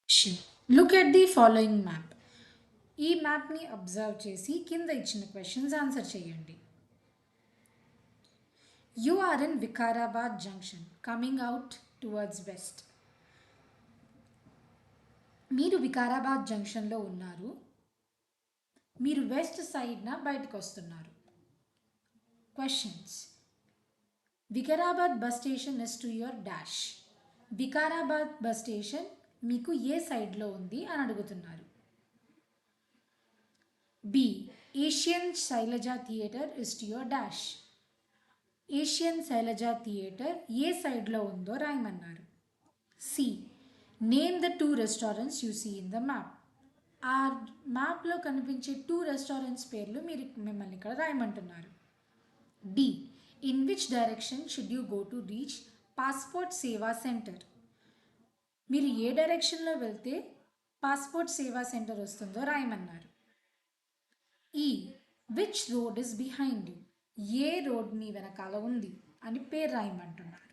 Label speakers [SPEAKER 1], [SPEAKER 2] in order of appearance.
[SPEAKER 1] Sure. Look at the following map. ఈ మ్యాప్ని observe చేసి కింద ఇచ్చిన క్వశ్చన్స్ ఆన్సర్ చేయండి. You are in Vikarabad Junction, coming out towards west. మీరు వికారాబాద్ జంక్షన్లో ఉన్నారు. మీరు వెస్ట్ సైడ్న బయటకు వస్తున్నారు. Questions. Vikarabad bus station is to your dash. Vikarabad bus station మీకు ఏ సైడ్లో ఉంది అని అడుగుతున్నారు. B. Asian Shailaja theatre is to your dash. Asian Shailaja theatre ఏ సైడ్లో ఉందో రాయమన్నారు. C. Name the 2 restaurants you see in the map. ఆ మ్యాప్లో కనిపించే 2 రెస్టారెంట్స్ పేర్లు మిమ్మల్ని ఇక్కడ రాయమంటున్నారు. D. In which direction should you go to reach passport Seva centre. మీరు ఏ డైరెక్షన్లో వెళ్తే పాస్పోర్ట్ సేవా సెంటర్ వస్తుందో రాయమన్నారు. E. Which road is behind you. ఏ రోడ్ మీ వెనకాల ఉంది అని పేరు రాయమంటున్నారు.